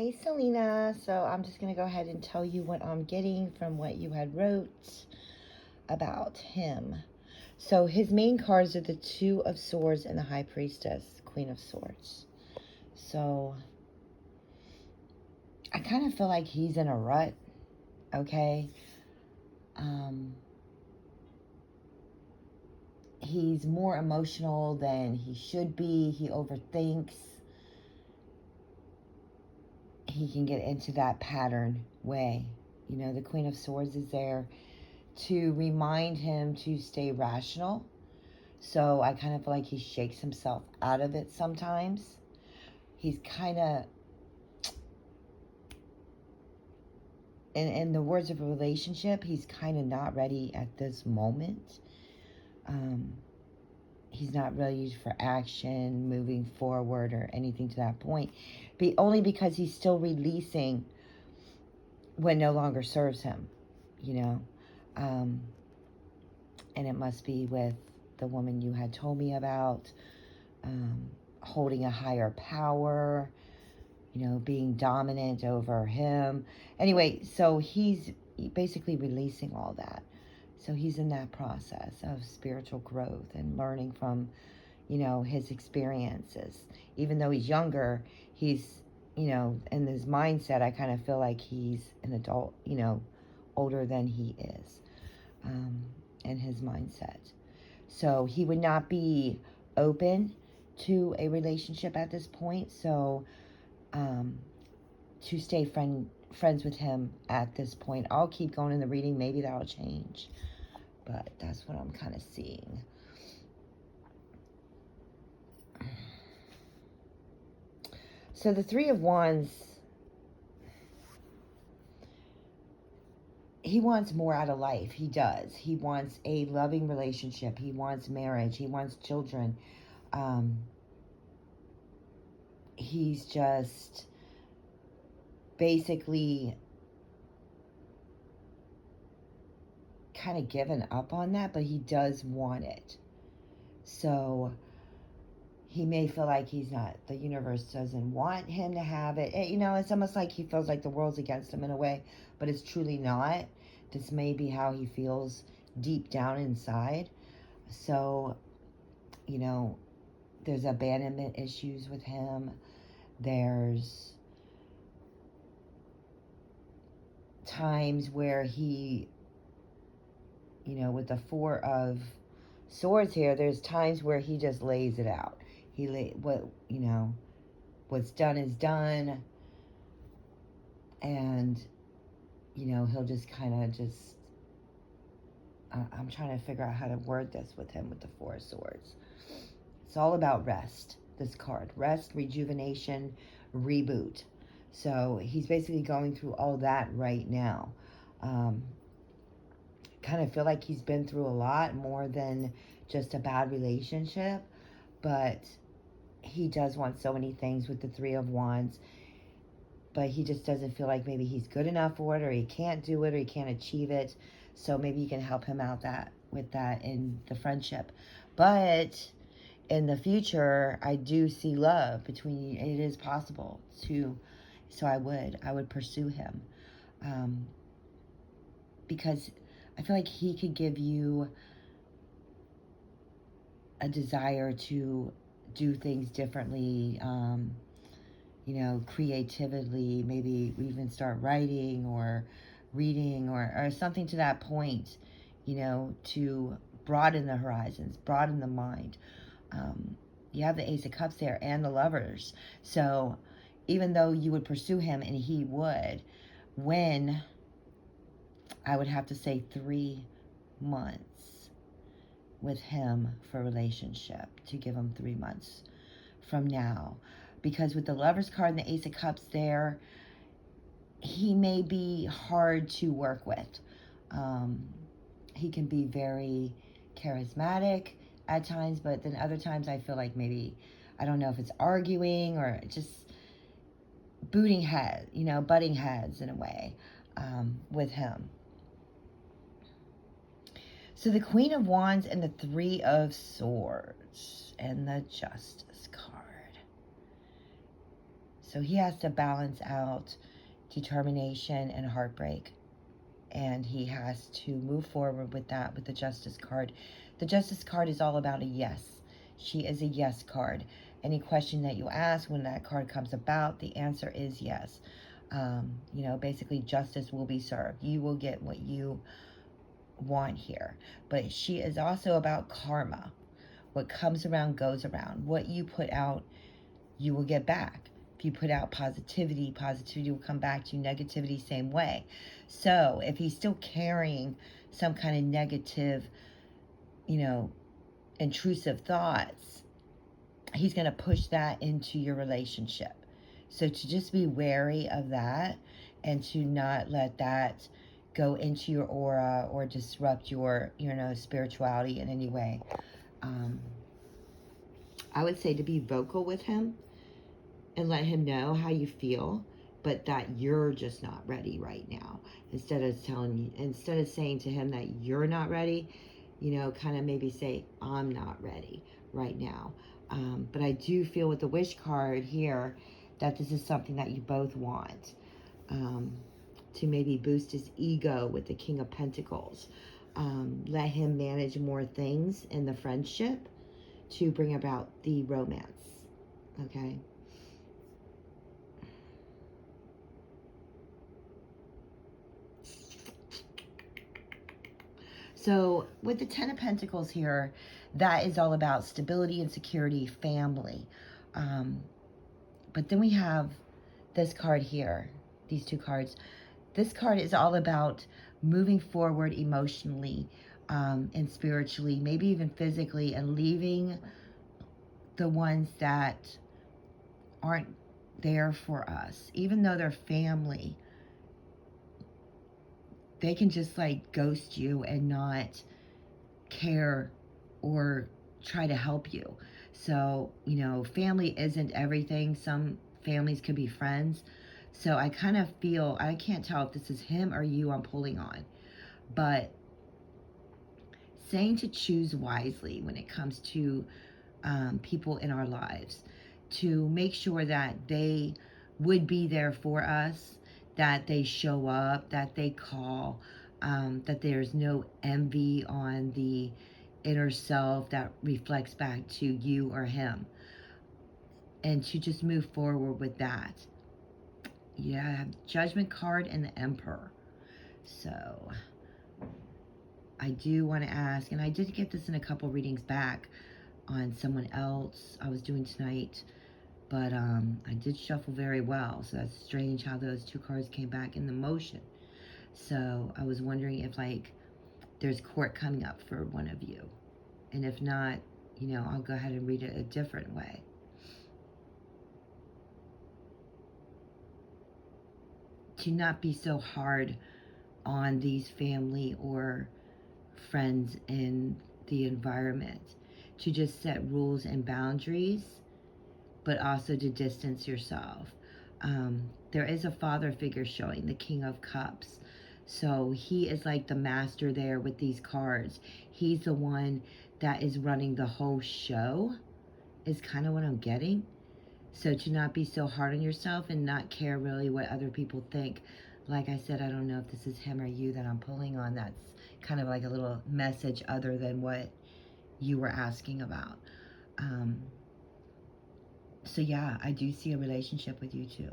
Hey Selena, so I'm just going to go ahead and tell you what I'm getting from what you had wrote about him. So his main cards are the Two of Swords and the High Priestess, Queen of Swords. So I kind of feel like he's in a rut, okay? He's more emotional than he should be. He overthinks. He can get into that pattern way. You know, the Queen of Swords is there to remind him to stay rational. So I kind of feel like he shakes himself out of it sometimes. He's kind of, in the words of a relationship, he's kind of not ready at this moment. He's not ready for action, moving forward, or anything to that point. Only because he's still releasing what no longer serves him, you know. And it must be with the woman you had told me about, holding a higher power, you know, being dominant over him. Anyway, so he's basically releasing all that. So he's in that process of spiritual growth and learning from, you know, his experiences. Even though he's younger, he's, you know, in his mindset, I kind of feel like he's an adult, you know, older than he is, in his mindset. So he would not be open to a relationship at this point. So to stay friends with him at this point. I'll keep going in the reading. Maybe that'll change. But that's what I'm kind of seeing. So the Three of Wands, he wants more out of life. He does. He wants a loving relationship. He wants marriage. He wants children. He's just basically kind of given up on that, but he does want it. So he may feel like the universe doesn't want him to have it. You know, it's almost like he feels like the world's against him in a way, but it's truly not. This may be how he feels deep down inside. So, you know, there's abandonment issues with him. There's times where he, you know, with the Four of Swords here, there's times where he just lays it out. What's done is done, and you know, he'll just kind of just. I'm trying to figure out how to word this with him with the Four of Swords. It's all about rest. This card, rest, rejuvenation, reboot. So he's basically going through all that right now. Kind of feel like he's been through a lot more than just a bad relationship, but he does want so many things with the Three of Wands, but he just doesn't feel like maybe he's good enough for it, or he can't do it, or he can't achieve it. So maybe you can help him out with that in the friendship. But in the future, I do see love between you. It is possible to, so I would pursue him, because I feel like he could give you a desire to do things differently, you know, creatively, maybe even start writing or reading or something to that point, you know, to broaden the horizons, broaden the mind. You have the Ace of Cups there and the Lovers. So even though you would pursue him and he would, when I would have to say 3 months with him for a relationship, to give him 3 months from now. Because with the Lovers card and the Ace of Cups there, he may be hard to work with. He can be very charismatic at times, but then other times I feel like maybe, I don't know if it's arguing or just butting heads in a way, with him. So the Queen of Wands and the Three of Swords and the Justice card. So he has to balance out determination and heartbreak. And he has to move forward with that with the Justice card. The Justice card is all about a yes. She is a yes card. Any question that you ask when that card comes about, the answer is yes. Basically justice will be served. You will get what you want here. But she is also about karma. What comes around goes around. What you put out, you will get back. If you put out positivity, positivity will come back to you. Negativity, same way. So if he's still carrying some kind of negative, intrusive thoughts, he's going to push that into your relationship. So to just be wary of that and to not let that go into your aura or disrupt your, spirituality in any way. I would say to be vocal with him and let him know how you feel, but that you're just not ready right now. Instead of saying to him that you're not ready, kind of maybe say, I'm not ready right now. But I do feel with the wish card here that this is something that you both want. To maybe boost his ego with the King of Pentacles. Let him manage more things in the friendship to bring about the romance. Okay? So with the Ten of Pentacles here, that is all about stability and security, family. But then we have this card here, these two cards. This card is all about moving forward emotionally and spiritually, maybe even physically, and leaving the ones that aren't there for us. Even though they're family, they can just like ghost you and not care or try to help you. So, family isn't everything. Some families could be friends. So I kind of feel, I can't tell if this is him or you I'm pulling on, but saying to choose wisely when it comes to people in our lives, to make sure that they would be there for us, that they show up, that they call, that there's no envy on the inner self that reflects back to you or him, and to just move forward with that. Yeah, Judgment card and the Emperor. So I do want to ask, and I did get this in a couple readings back on someone else I was doing tonight, but I did shuffle very well, so that's strange how those two cards came back in the motion. So I was wondering if there's court coming up for one of you, and if not, I'll go ahead and read it a different way. To not be so hard on these family or friends in the environment, to just set rules and boundaries, but also to distance yourself. There is a father figure showing, the King of Cups. So he is like the master there with these cards. He's the one that is running the whole show, is kind of what I'm getting. So to not be so hard on yourself and not care really what other people think. Like I said, I don't know if this is him or you that I'm pulling on. That's kind of like a little message other than what you were asking about. So yeah, I do see a relationship with you too.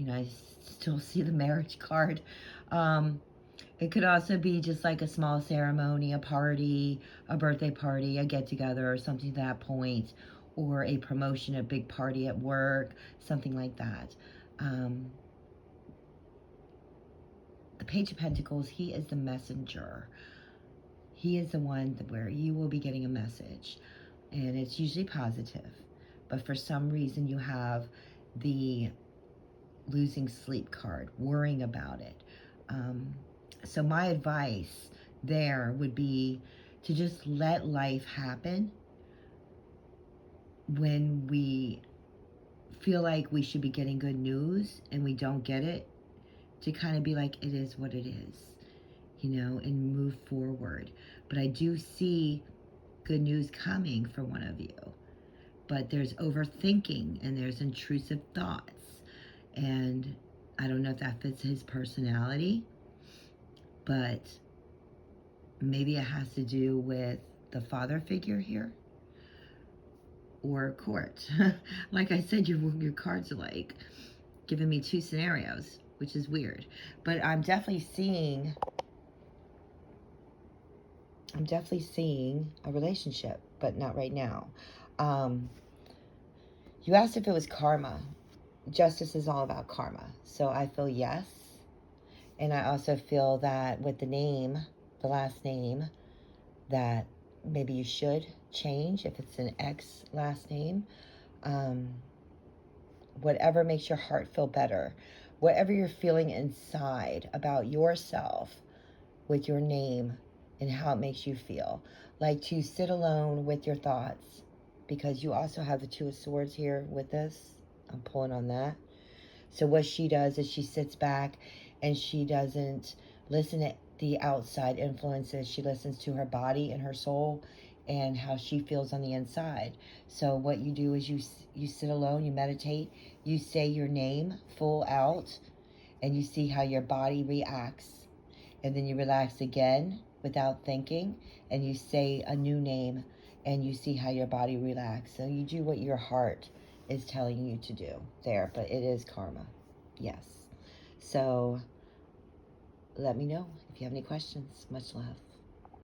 I still see the marriage card. It could also be just like a small ceremony, a party, a birthday party, a get together, or something to that point, or a promotion, a big party at work, something like that. The Page of Pentacles, he is the messenger. He is the one where you will be getting a message, and it's usually positive. But for some reason, you have the losing sleep card, worrying about it. So my advice there would be to just let life happen. When we feel like we should be getting good news and we don't get it, to kind of be like, it is what it is, and move forward. But I do see good news coming for one of you. but there's overthinking and there's intrusive thoughts. And I don't know if that fits his personality, but maybe it has to do with the father figure here or court. Like I said, your cards are like giving me two scenarios, which is weird. But I'm definitely seeing a relationship, but not right now. You asked if it was karma. Justice is all about karma. So I feel yes. And I also feel that with the name, the last name, that maybe you should change if it's an X last name. Whatever makes your heart feel better. Whatever you're feeling inside about yourself with your name and how it makes you feel. Like to sit alone with your thoughts, because you also have the Two of Swords here with this. I'm pulling on that. So what she does is she sits back and she doesn't listen to the outside influences. She listens to her body and her soul and how she feels on the inside. So what you do is you sit alone, you meditate, you say your name full out, and you see how your body reacts. And then you relax again without thinking, and you say a new name, and you see how your body relaxes. So you do what your heart is telling you to do there, but it is karma. Yes. So let me know if you have any questions. Much love.